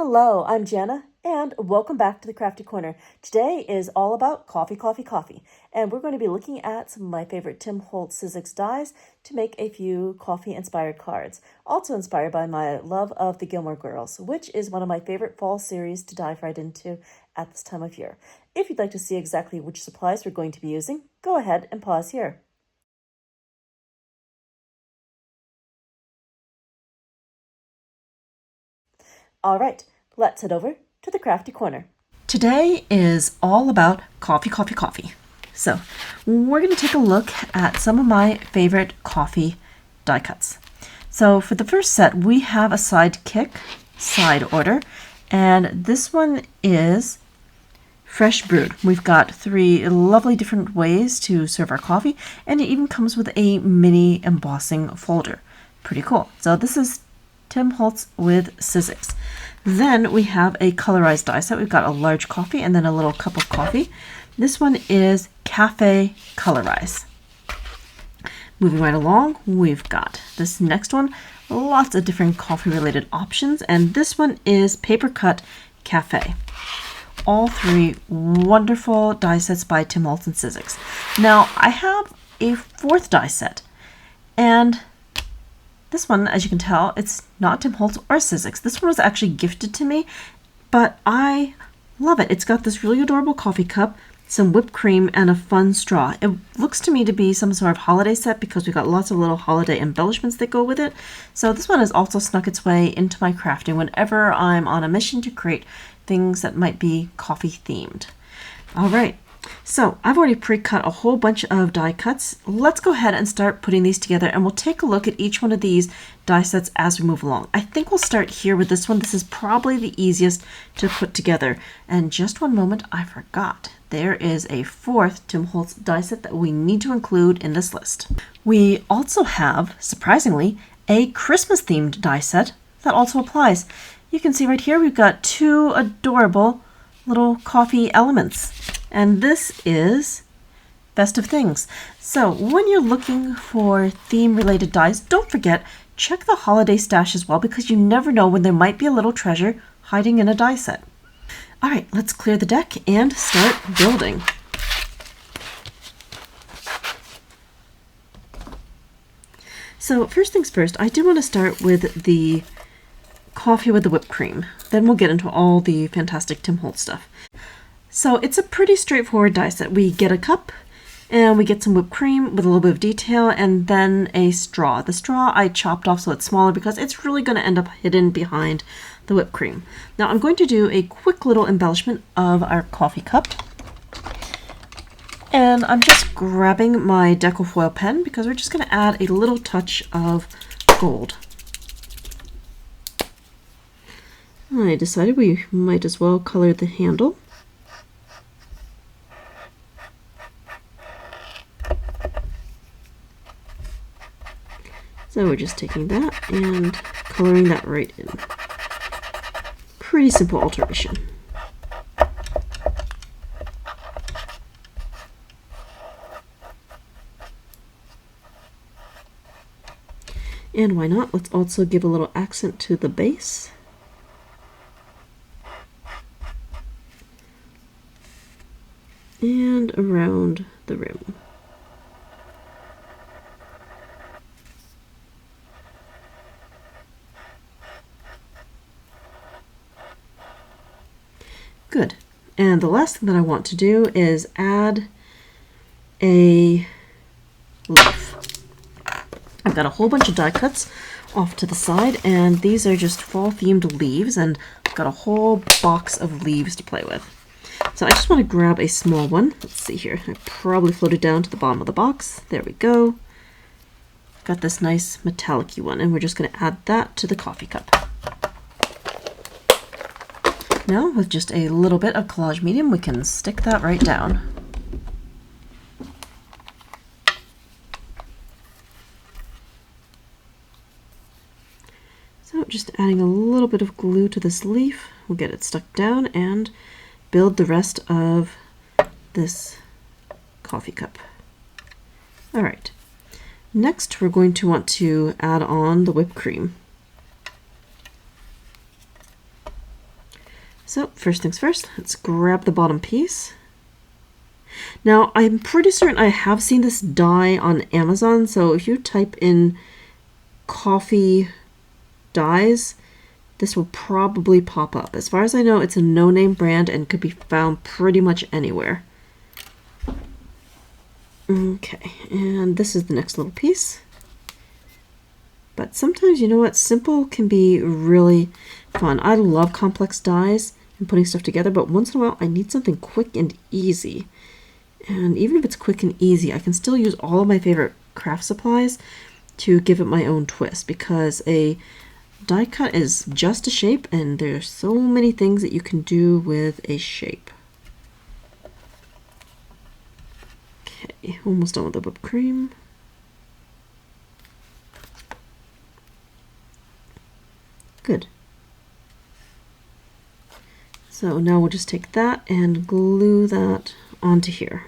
Hello, I'm Janna, and welcome back to the Crafty Corner. Today is all about coffee, coffee, coffee, and we're going to be looking at some of my favorite Tim Holtz Sizzix dies to make a few coffee-inspired cards, also inspired by my love of the Gilmore Girls, which is one of my favorite fall series to dive right into at this time of year. If you'd like to see exactly which supplies we're going to be using, go ahead and pause here. All right, let's head over to the Crafty Corner. Today is all about coffee, coffee, coffee. So we're going to take a look at some of my favorite coffee die cuts. So for the first set, we have a sidekick side order, and this one is fresh brewed. We've got 3 lovely different ways to serve our coffee, and it even comes with a mini embossing folder. Pretty cool. So this is Tim Holtz with Sizzix. Then we have a colorized die set. We've got a large coffee and then a little cup of coffee. This one is Cafe Colorize. Moving right along, we've got this next one. Lots of different coffee related options, and this one is Paper Cut Cafe. All 3 wonderful die sets by Tim Holtz and Sizzix. Now I have a 4th die set, and this one, as you can tell, it's not Tim Holtz or Sizzix. This one was actually gifted to me, but I love it. It's got this really adorable coffee cup, some whipped cream, and a fun straw. It looks to me to be some sort of holiday set because we've got lots of little holiday embellishments that go with it. So this one has also snuck its way into my crafting whenever I'm on a mission to create things that might be coffee themed. All right. So I've already pre-cut a whole bunch of die cuts. Let's go ahead and start putting these together, and we'll take a look at each one of these die sets as we move along. I think we'll start here with this one. This is probably the easiest to put together. And just one moment, I forgot. There is a 4th Tim Holtz die set that we need to include in this list. We also have, surprisingly, a Christmas themed die set that also applies. You can see right here we've got 2 adorable little coffee elements. And this is Best of Things. So when you're looking for theme-related dies, don't forget, check the holiday stash as well, because you never know when there might be a little treasure hiding in a die set. All right, let's clear the deck and start building. So first things first, I do want to start with the coffee with the whipped cream. Then we'll get into all the fantastic Tim Holtz stuff. So it's a pretty straightforward die set. We get a cup and we get some whipped cream with a little bit of detail, and then a straw. The straw I chopped off so it's smaller because it's really going to end up hidden behind the whipped cream. Now I'm going to do a quick little embellishment of our coffee cup. And I'm just grabbing my deco foil pen because we're just going to add a little touch of gold. I decided we might as well color the handle. So we're just taking that and coloring that right in. Pretty simple alteration. And why not? Let's also give a little accent to the base. And around the rim. Good. And the last thing that I want to do is add a leaf. I've got a whole bunch of die cuts off to the side, and these are just fall themed leaves, and I've got a whole box of leaves to play with. So I just want to grab a small one. Let's see here. I probably floated down to the bottom of the box. There we go. Got this nice metallic-y one, and we're just going to add that to the coffee cup. Now, with just a little bit of collage medium, we can stick that right down. So just adding a little bit of glue to this leaf, we'll get it stuck down and build the rest of this coffee cup. All right, next we're going to want to add on the whipped cream. So first things first, let's grab the bottom piece. Now I'm pretty certain I have seen this dye on Amazon, so if you type in coffee dyes, this will probably pop up. As far as I know, it's a no-name brand and could be found pretty much anywhere. Okay, and this is the next little piece. But sometimes, you know what, simple can be really fun. I love complex dyes and putting stuff together, but once in a while I need something quick and easy. And even if it's quick and easy, I can still use all of my favorite craft supplies to give it my own twist, because a die cut is just a shape and there's so many things that you can do with a shape. Okay, almost done with the whipped cream. Good. So now we'll just take that and glue that onto here.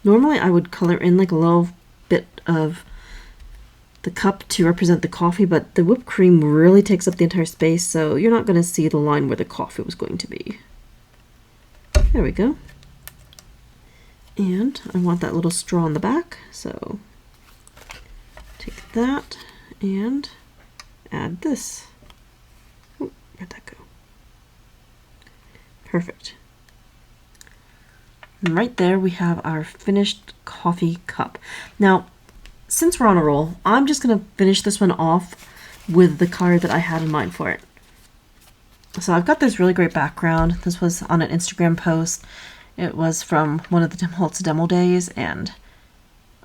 Normally I would color in like a little bit of the cup to represent the coffee, but the whipped cream really takes up the entire space, so you're not going to see the line where the coffee was going to be. There we go. And I want that little straw in the back, so take that and add this. Oh, where'd that go? Perfect. And right there we have our finished coffee cup. Now, since we're on a roll, I'm just going to finish this one off with the card that I had in mind for it. So I've got this really great background. This was on an Instagram post. It was from one of the Tim Holtz demo days, and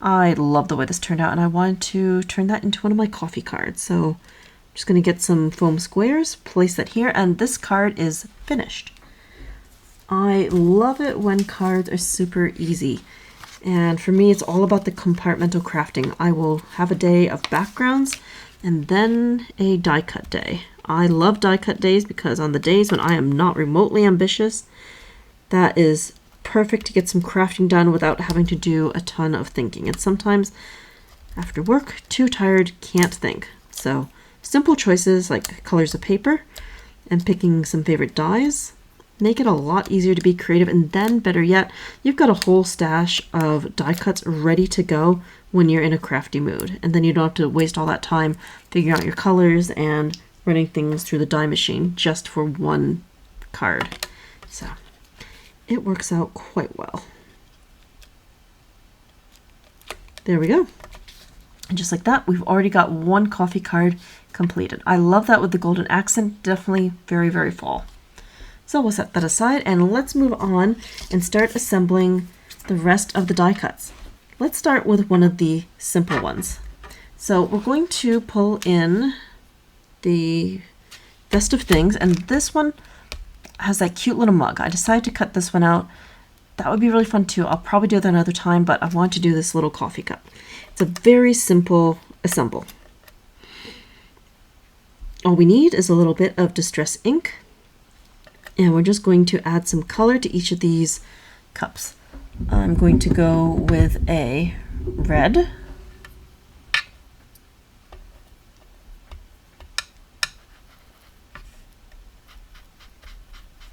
I love the way this turned out, and I wanted to turn that into one of my coffee cards. So I'm just going to get some foam squares, place that here, and this card is finished. I love it when cards are super easy. And for me, it's all about the compartmental crafting. I will have a day of backgrounds and then a die cut day. I love die cut days because on the days when I am not remotely ambitious, that is perfect to get some crafting done without having to do a ton of thinking. And sometimes after work, too tired, can't think. So simple choices like colors of paper and picking some favorite dyes make it a lot easier to be creative, and then better yet, you've got a whole stash of die cuts ready to go when you're in a crafty mood, and then you don't have to waste all that time figuring out your colors and running things through the die machine just for one card. So it works out quite well. There we go. And just like that, we've already got one coffee card completed. I love that with the golden accent, definitely very, very fall. So we'll set that aside and let's move on and start assembling the rest of the die cuts. Let's start with one of the simple ones. So we're going to pull in the festive things, and this one has that cute little mug. I decided to cut this one out. That would be really fun too. I'll probably do that another time, but I want to do this little coffee cup. It's a very simple assemble. All we need is a little bit of distress ink. And we're just going to add some color to each of these cups. I'm going to go with a red.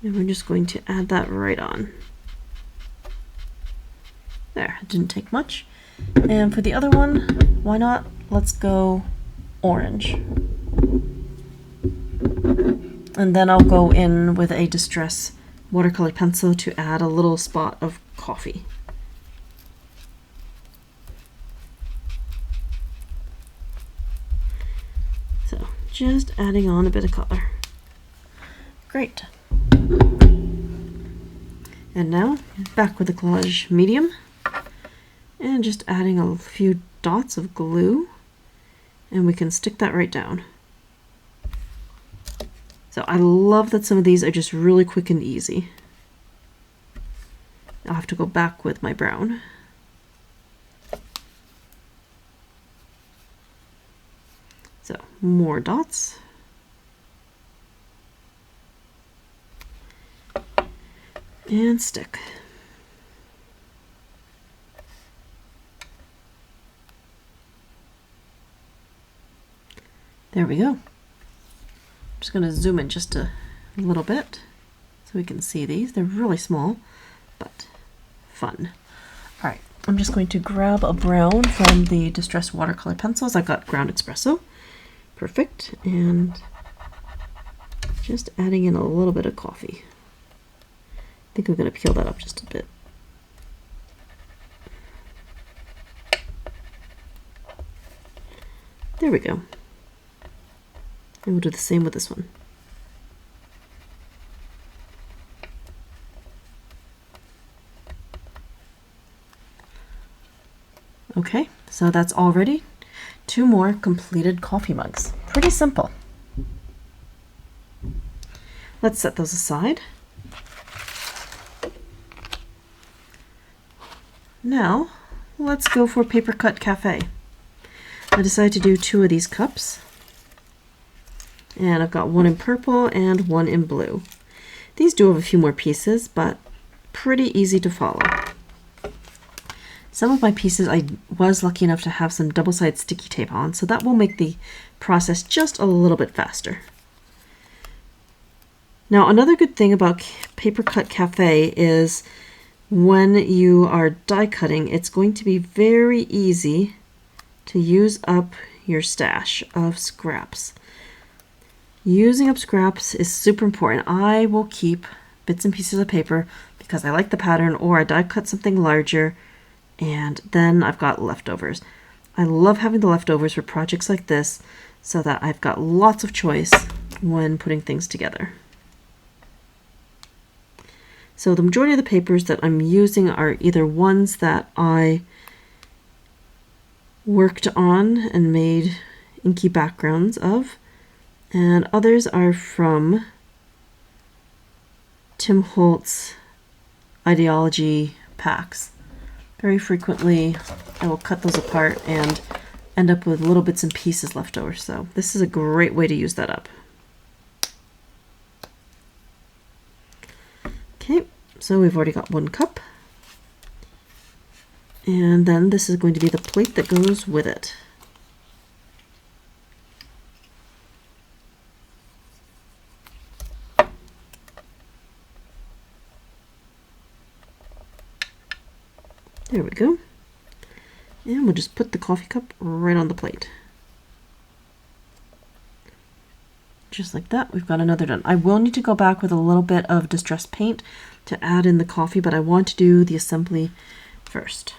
And we're just going to add that right on. There, it didn't take much. And for the other one, why not? Let's go orange. And then I'll go in with a distress watercolor pencil to add a little spot of coffee. So just adding on a bit of color. Great. And now back with the collage medium and just adding a few dots of glue, and we can stick that right down. So I love that some of these are just really quick and easy. I'll have to go back with my brown. So more dots. And stick. There we go. just going to zoom in just a little bit so we can see these. They're really small, but fun. All right, I'm just going to grab a brown from the Distress watercolor pencils. I've got ground espresso. Perfect. And just adding in a little bit of coffee. I think I'm going to peel that up just a bit. There we go. And we'll do the same with this one. Okay, so that's all ready. 2 more completed coffee mugs. Pretty simple. Let's set those aside. Now, let's go for Paper Cut Cafe. I decided to do 2 of these cups. And I've got 1 in purple and 1 in blue. These do have a few more pieces, but pretty easy to follow. Some of my pieces I was lucky enough to have some double-sided sticky tape on, so that will make the process just a little bit faster. Now, another good thing about Paper Cut Cafe is when you are die cutting, it's going to be very easy to use up your stash of scraps. Using up scraps is super important. I will keep bits and pieces of paper because I like the pattern, or I die cut something larger and then I've got leftovers. I love having the leftovers for projects like this so that I've got lots of choice when putting things together. So the majority of the papers that I'm using are either ones that I worked on and made inky backgrounds of, and others are from Tim Holtz ideology packs. Very frequently I will cut those apart and end up with little bits and pieces left over, so this is a great way to use that up. Okay, so we've already got 1 cup. And then this is going to be the plate that goes with it. There we go. And we'll just put the coffee cup right on the plate. Just like that, we've got another done. I will need to go back with a little bit of distress paint to add in the coffee, but I want to do the assembly first.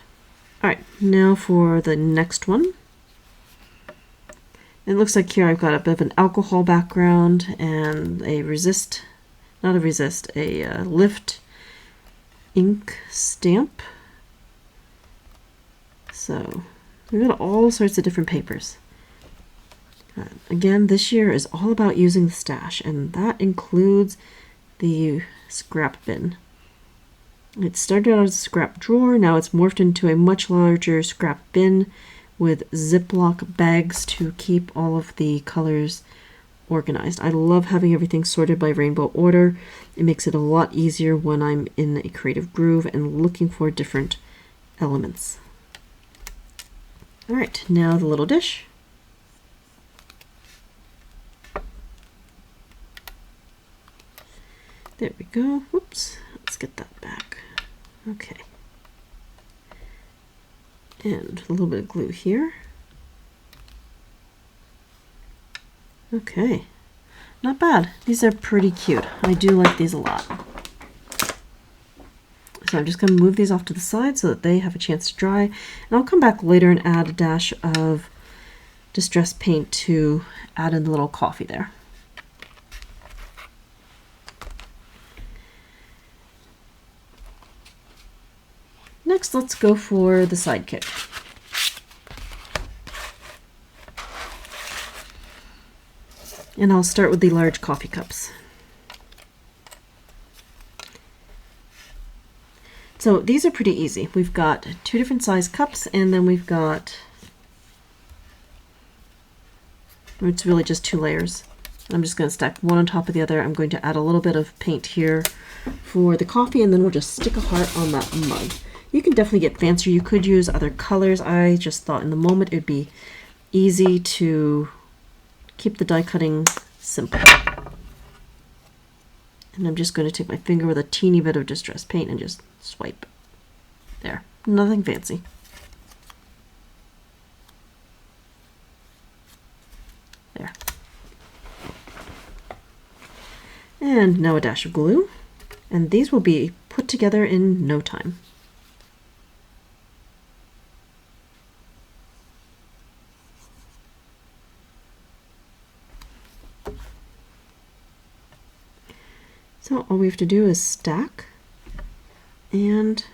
All right, now for the next one. It looks like here I've got a bit of an alcohol background and a lift ink stamp. So we've got all sorts of different papers. Again, this year is all about using the stash, and that includes the scrap bin. It started out as a scrap drawer, now it's morphed into a much larger scrap bin with Ziploc bags to keep all of the colors organized. I love having everything sorted by rainbow order. It makes it a lot easier when I'm in a creative groove and looking for different elements. All right, now the little dish. There we go. Whoops. Let's get that back. Okay. And a little bit of glue here. Okay. Not bad. These are pretty cute. I do like these a lot. So I'm just going to move these off to the side so that they have a chance to dry. And I'll come back later and add a dash of distress paint to add in the little coffee there. Next, let's go for the sidekick. And I'll start with the large coffee cups. So these are pretty easy. We've got 2 different size cups, and then we've got, it's really just 2 layers. I'm just going to stack one on top of the other. I'm going to add a little bit of paint here for the coffee, and then we'll just stick a heart on that mug. You can definitely get fancier. You could use other colors. I just thought in the moment it would be easy to keep the die cutting simple. And I'm just going to take my finger with a teeny bit of distress paint and just swipe. There, nothing fancy. There. And now a dash of glue. And these will be put together in no time. So all we have to do is stack and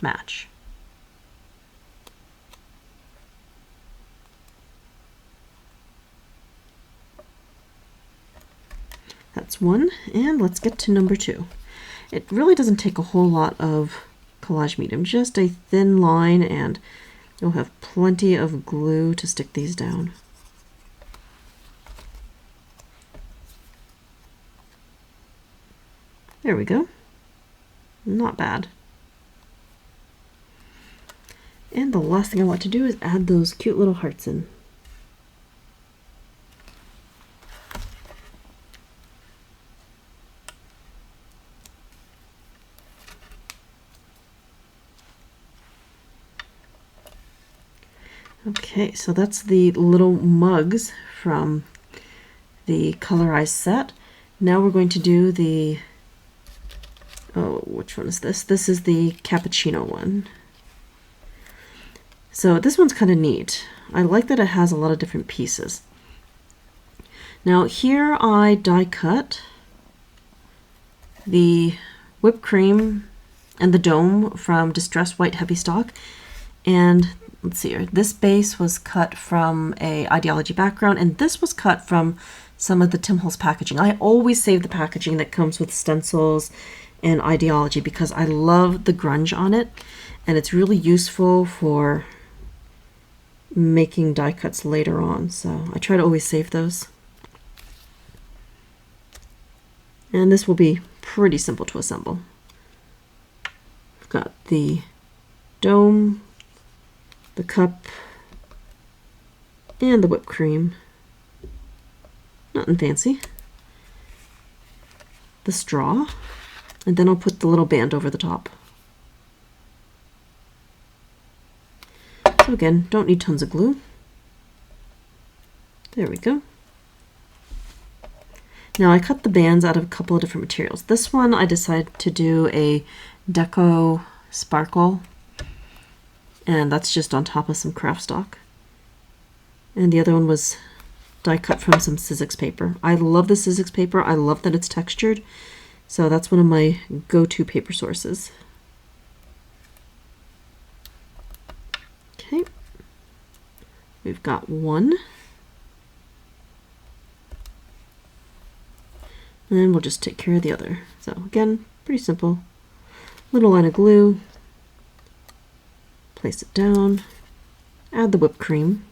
match. That's one, and let's get to number two. It really doesn't take a whole lot of collage medium, just a thin line, and you'll have plenty of glue to stick these down. There we go. Not bad. And the last thing I want to do is add those cute little hearts in. Okay, so that's the little mugs from the colorized set. Now we're going to do the, oh, which one is this? This is the cappuccino one. So this one's kind of neat. I like that it has a lot of different pieces. Now here I die cut the whipped cream and the dome from Distress White Heavy Stock, and let's see here, this base was cut from a Ideology background, and this was cut from some of the Tim Holtz packaging. I always save the packaging that comes with stencils and Ideology because I love the grunge on it, and it's really useful for making die cuts later on, so I try to always save those. And this will be pretty simple to assemble. I've got the dome, the cup, and the whipped cream. Nothing fancy. The straw, and then I'll put the little band over the top. So again, don't need tons of glue. There we go. Now I cut the bands out of a couple of different materials. This one I decided to do a deco sparkle, and that's just on top of some craft stock. And the other one was die cut from some Sizzix paper. I love the Sizzix paper. I love that it's textured. So that's one of my go-to paper sources. Okay. We've got one. And then we'll just take care of the other. So again, pretty simple. Little line of glue. Place it down. Add the whipped cream.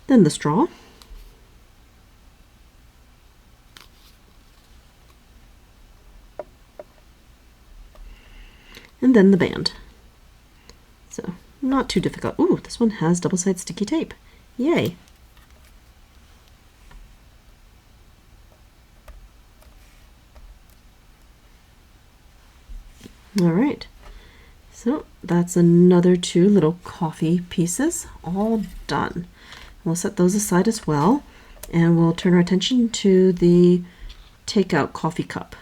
Then the straw. And then the band. So, not too difficult. Ooh, this one has double-sided sticky tape. Yay! Alright, so that's another two little coffee pieces, all done. We'll set those aside as well, and we'll turn our attention to the takeout coffee cup.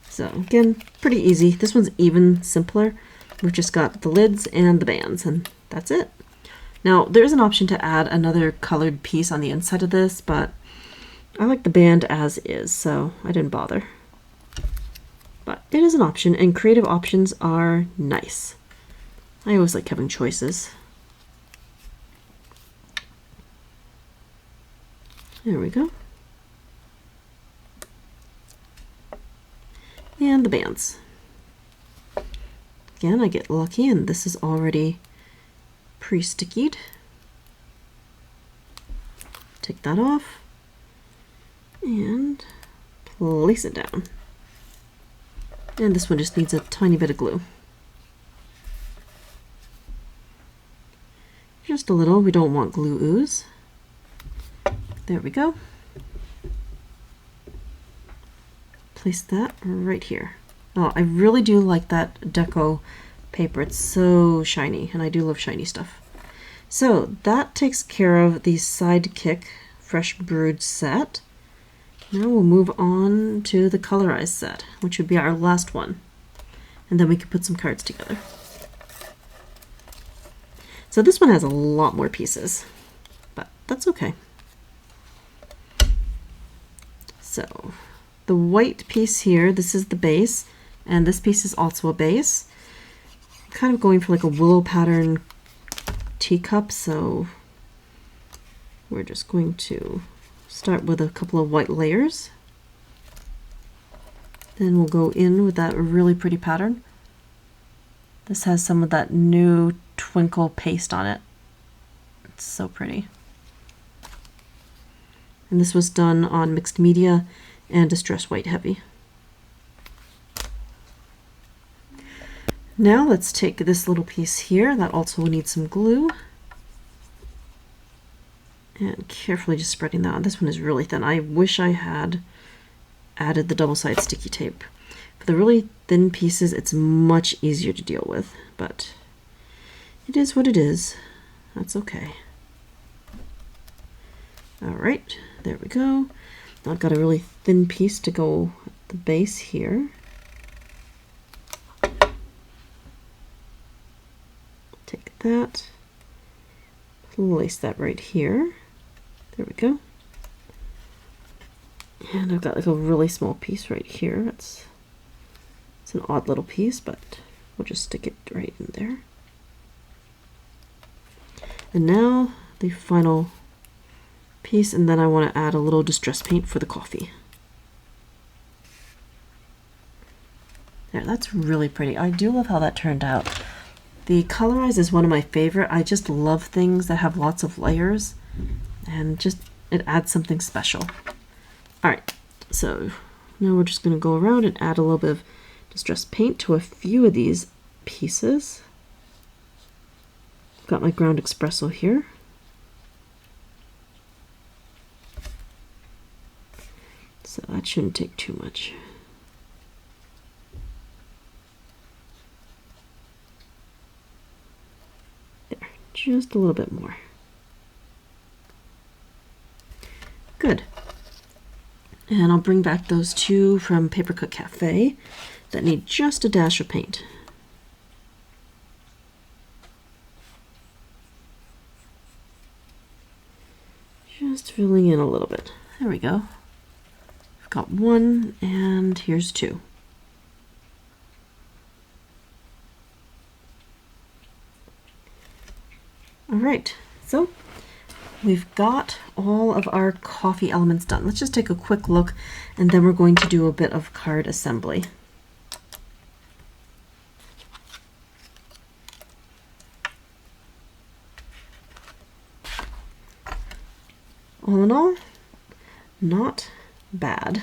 So again, pretty easy. This one's even simpler. We've just got the lids and the bands, and that's it. Now, there is an option to add another colored piece on the inside of this, but I like the band as is, so I didn't bother. But it is an option, and creative options are nice. I always like having choices. There we go. And the bands. Again, I get lucky, and this is already pre-stickied. Take that off and place it down. And this one just needs a tiny bit of glue. Just a little, we don't want glue ooze. There we go. Place that right here. Oh, I really do like that deco paper. It's so shiny, and I do love shiny stuff. So that takes care of the Sidekick Fresh Brewed set. Now we'll move on to the colorized set, which would be our last one. And then we can put some cards together. So this one has a lot more pieces, but that's okay. So the white piece here, this is the base, and this piece is also a base. I'm kind of going for like a willow pattern teacup, so we're just going to start with a couple of white layers. Then we'll go in with that really pretty pattern. This has some of that new twinkle paste on it. It's so pretty. And this was done on mixed media and distress white heavy. Now let's take this little piece here that also needs some glue. And carefully just spreading that on. This one is really thin. I wish I had added the double-sided sticky tape. For the really thin pieces, it's much easier to deal with, but it is what it is. That's okay. All right, there we go. Now I've got a really thin piece to go at the base here. Take that, place that right here. There we go. And I've got like a really small piece right here. It's an odd little piece, but we'll just stick it right in there. And now the final piece, and then I want to add a little distress paint for the coffee. There, that's really pretty. I do love how that turned out. The colorize is one of my favorite. I just love things that have lots of layers, and just it adds something special. All right, so now we're just going to go around and add a little bit of distress paint to a few of these pieces. Got my ground espresso here. So that shouldn't take too much. There, just a little bit more. Good. And I'll bring back those two from Paper Cut Cafe that need just a dash of paint. Just filling in a little bit. There we go. I've got one, and here's two. All right, so we've got all of our coffee elements done. Let's just take a quick look, and then we're going to do a bit of card assembly. All in all, not bad.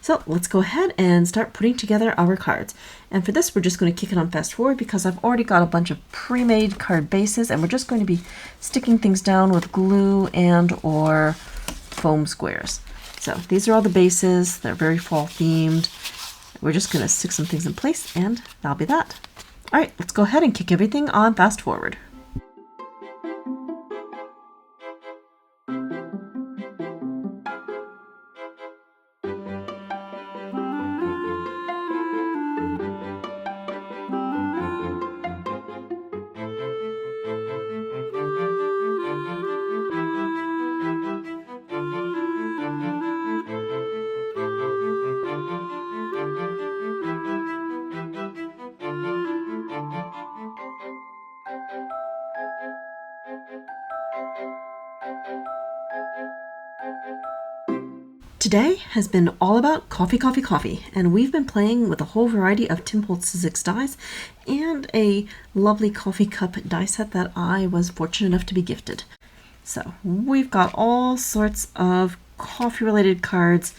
So let's go ahead and start putting together our cards. And for this, we're just going to kick it on fast forward because I've already got a bunch of pre-made card bases, and we're just going to be sticking things down with glue and or foam squares. So these are all the bases. They're very fall themed. We're just going to stick some things in place, and that'll be that. All right, let's go ahead and kick everything on fast forward. Today has been all about coffee, coffee, coffee, and we've been playing with a whole variety of Tim Holtz Sizzix dies and a lovely coffee cup die set that I was fortunate enough to be gifted. So we've got all sorts of coffee-related cards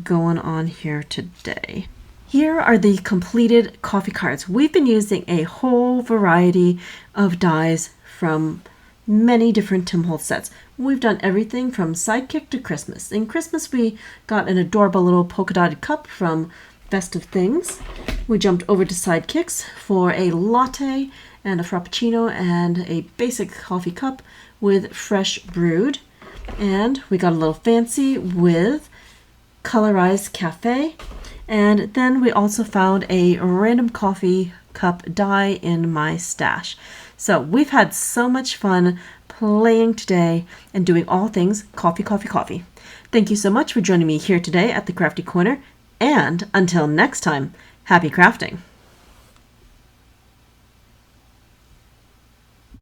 going on here today. Here are the completed coffee cards. We've been using a whole variety of dies from many different Tim Holtz sets. We've done everything from Sidekick to Christmas. In Christmas, we got an adorable little polka dotted cup from Festive Things. We jumped over to Sidekicks for a latte and a frappuccino and a basic coffee cup with fresh brewed. And we got a little fancy with colorized cafe. And then we also found a random coffee cup die in my stash. So we've had so much fun playing today and doing all things coffee, coffee, coffee. Thank you so much for joining me here today at the Crafty Corner. And until next time, happy crafting!